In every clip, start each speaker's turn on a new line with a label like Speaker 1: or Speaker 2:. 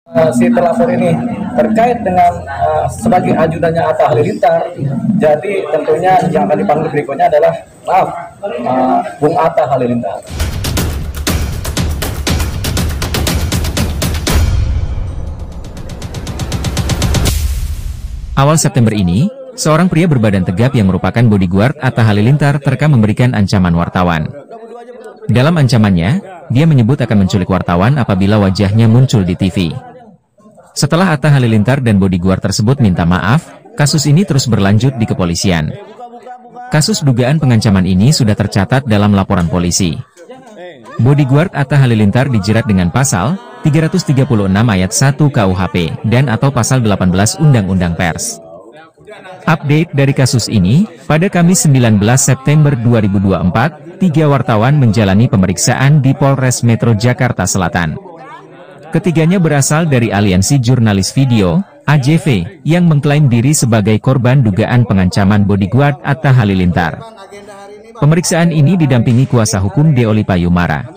Speaker 1: Si terlapor ini terkait dengan sebagai ajudannya Atta Halilintar. Jadi tentunya yang akan dipanggil berikutnya adalah Bung Atta Halilintar.
Speaker 2: Awal September ini, seorang pria berbadan tegap yang merupakan bodyguard Atta Halilintar terekam memberikan ancaman wartawan. Dalam ancamannya, dia menyebut akan menculik wartawan apabila wajahnya muncul di TV. Setelah Atta Halilintar dan bodyguard tersebut minta maaf, kasus ini terus berlanjut di kepolisian. Kasus dugaan pengancaman ini sudah tercatat dalam laporan polisi. Bodyguard Atta Halilintar dijerat dengan pasal 336 ayat 1 KUHP dan atau pasal 18 Undang-Undang Pers. Update dari kasus ini, pada Kamis 19 September 2024, 3 wartawan menjalani pemeriksaan di Polres Metro Jakarta Selatan. Ketiganya berasal dari Aliansi Jurnalis Video, AJV, yang mengklaim diri sebagai korban dugaan pengancaman bodyguard Atta Halilintar. Pemeriksaan ini didampingi kuasa hukum Deoli Payumara.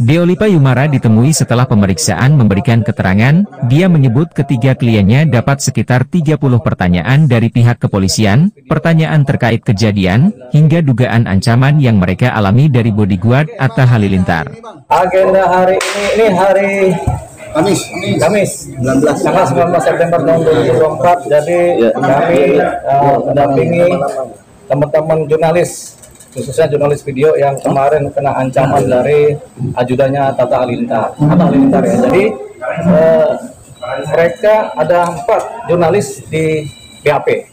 Speaker 2: Deoli Payumara ditemui setelah pemeriksaan memberikan keterangan. Dia menyebut ketiga kliennya dapat sekitar 30 pertanyaan dari pihak kepolisian, pertanyaan terkait kejadian, hingga dugaan ancaman yang mereka alami dari bodyguard Atta Halilintar.
Speaker 1: Agenda hari ini hari Kamis 19 September tahun 2024. Jadi kami mendampingi teman-teman jurnalis, khususnya jurnalis video yang kemarin kena ancaman dari ajudannya Atta Halilintar ya. Jadi mereka ada 4 jurnalis di BAP.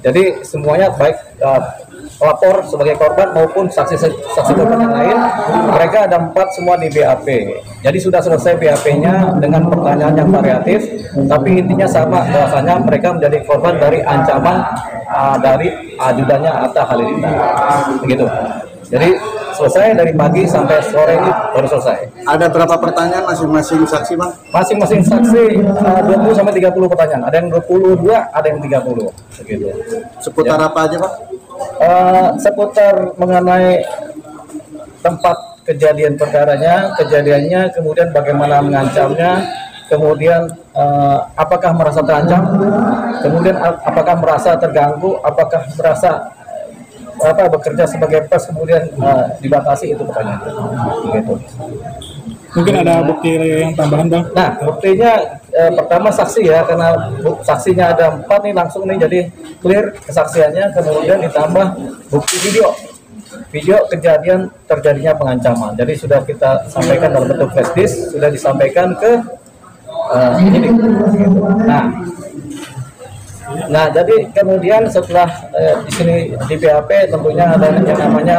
Speaker 1: Jadi semuanya baik pelapor sebagai korban maupun saksi korban yang lain, mereka ada 4 semua di BAP. Jadi sudah selesai BAP-nya dengan pertanyaan yang variatif, tapi intinya sama, bahwasanya mereka menjadi korban dari ancaman dari ajudannya Atta Halilintar. Begitu. Jadi selesai dari pagi sampai sore ini baru selesai.
Speaker 3: Ada berapa pertanyaan masing-masing saksi, Bang?
Speaker 1: Masing-masing saksi 20 sampai 30 pertanyaan. Ada yang 22, ada yang 30. Begitu.
Speaker 3: Seputar apa aja, Pak?
Speaker 1: Seputar mengenai tempat kejadian perkaranya, kejadiannya, kemudian bagaimana mengancamnya, kemudian apakah merasa terancam, kemudian apakah merasa terganggu, apakah merasa bekerja sebagai pers kemudian dibatasi, itu pertanyaan. Begitu.
Speaker 4: Mungkin ada bukti yang tambahan, Bang?
Speaker 1: Nah, buktinya pertama saksi ya, karena saksinya ada 4 nih langsung nih, jadi clear kesaksiannya, kemudian ditambah bukti video kejadian terjadinya pengancaman. Jadi sudah kita sampaikan dalam bentuk flash disk, sudah disampaikan ke ini. Nah, jadi kemudian setelah di sini di BAP tentunya ada yang namanya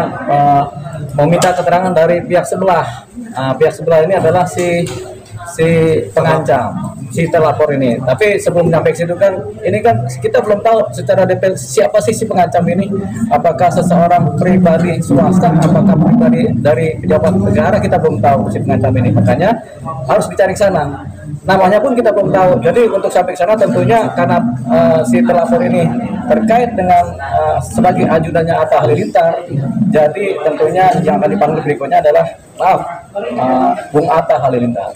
Speaker 1: meminta keterangan dari pihak sebelah. Pihak sebelah ini adalah si pengancam, si terlapor ini. Tapi sebelum sampai ke situ kan, ini kan kita belum tahu secara detail siapa sih si pengancam ini. Apakah seseorang pribadi swasta, apakah pribadi dari pejabat negara, kita belum tahu si pengancam ini. Makanya harus dicari ke sana. Namanya pun kita belum tahu. Jadi untuk sampai ke sana tentunya karena si terlapor ini terkait dengan sebagai ajudannya Atta Halilintar. Jadi tentunya yang akan dipanggil berikutnya adalah Bung Atta Halilintar.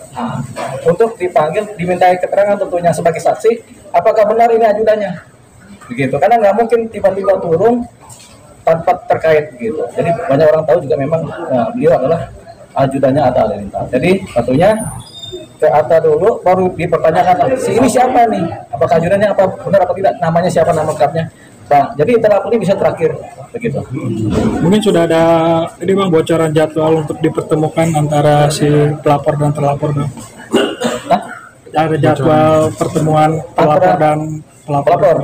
Speaker 1: Untuk dipanggil, dimintai keterangan tentunya sebagai saksi, apakah benar ini ajudannya? Begitu. Karena nggak mungkin tiba-tiba turun tanpa terkait gitu. Jadi banyak orang tahu juga memang beliau adalah ajudannya Atta Halilintar. Jadi tentunya ke Atta dulu, baru dipertanyakan ini siapa nih, apakah ajudannya, apa benar apa tidak, namanya siapa, nama lengkapnya. Nah, jadi terlapor ini bisa terakhir begitu.
Speaker 4: Mungkin sudah ada ini, Bang, bocoran jadwal untuk dipertemukan antara si pelapor dan terlapor, Bang? Ada jadwal pertemuan pelapor dan pelapor.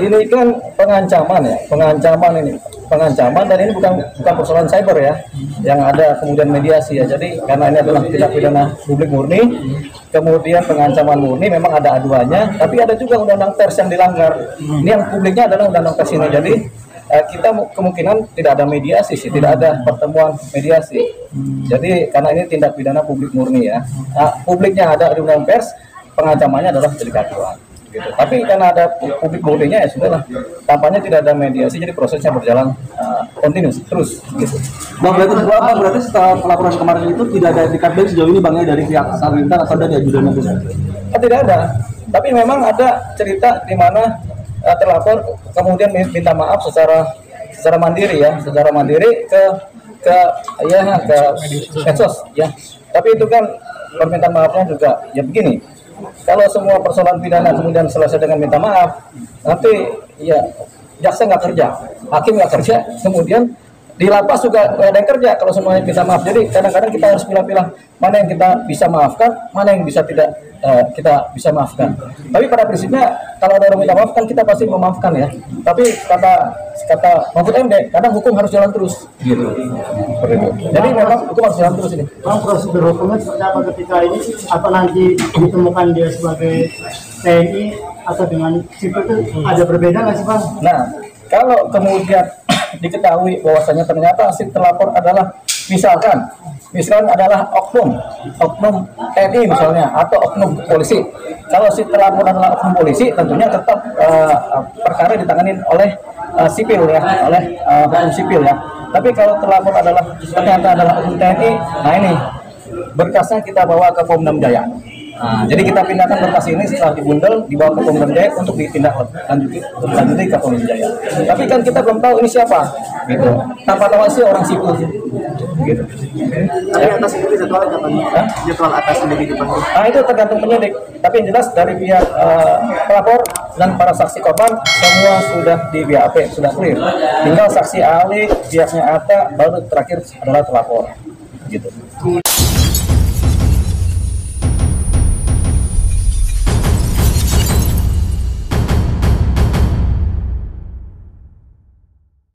Speaker 1: Ini kan pengancaman ya, pengancaman dan ini bukan persoalan cyber ya, yang ada kemudian mediasi ya. Jadi karena ini adalah tindak pidana publik murni, kemudian pengancaman murni, memang ada aduannya, tapi ada juga undang-undang pers yang dilanggar. Ini yang publiknya adalah undang-undang pers ini. Jadi kita kemungkinan tidak ada mediasi sih, tidak ada pertemuan mediasi. Jadi karena ini tindak pidana publik murni ya. Publiknya ada di undang-undang pers, pengancamannya adalah delik aduan. gitu. Tapi karena ada publik bodinya ya sudahlah. Tampaknya tidak ada mediasi, jadi prosesnya berjalan continuous terus. Gitu.
Speaker 5: Bang, berarti setelah pelaporan kemarin itu tidak ada etikat baik sejauh ini bang ya dari pihak Halilintar atau dari ajudan itu?
Speaker 1: Tidak ada. Tapi memang ada cerita di mana terlapor kemudian minta maaf secara mandiri ya, secara mandiri ke medsos ya. Tapi itu kan permintaan maafnya juga ya begini. Kalau semua persoalan pidana kemudian selesai dengan minta maaf, nanti ya jaksa nggak kerja, hakim nggak kerja, kemudian di lapas juga nggak ada yang kerja kalau semuanya minta maaf. Jadi kadang-kadang kita harus pilih-pilih mana yang kita bisa maafkan, mana yang bisa tidak kita bisa maafkan. Tapi pada prinsipnya kalau ada orang minta maaf kan kita pasti memaafkan ya. Tapi kata Mahfud MD, kadang hukum harus jalan terus. Gitu. Jadi memang hukum harus jalan terus ini.
Speaker 6: Bang, prosedur hukumnya seperti apa ketika ini? Apa nanti ditemukan dia sebagai TNI atau dengan sipil itu ada berbeda nggak sih Bang?
Speaker 1: Nah, kalau kemudian diketahui bahwasanya ternyata si terlapor adalah misalkan adalah oknum TNI misalnya atau oknum polisi. Kalau si terlapor adalah oknum polisi, tentunya tetap perkara ditangani oleh sipil ya, oleh hukum sipil ya. Tapi kalau terlapor ternyata adalah oknum TNI, nah ini berkasnya kita bawa ke Polda Jaya. Nah, jadi kita pindahkan berkas ini setelah dibundel dibawa ke Polda Jaya untuk ditindaklanjuti ke Polda Jaya. Tapi kan kita belum tahu ini siapa, gitu. Tanpa tahu sih orang sipil, gitu.
Speaker 3: Tapi atas sendiri jadwal kapan? Jadwal atas sendiri kapan?
Speaker 1: Nah itu tergantung penyidik. Tapi yang jelas dari pihak pelapor dan para saksi korban semua sudah di BAP, sudah clear. Tinggal saksi ahli pihaknya Atta, baru terakhir adalah terlapor, gitu.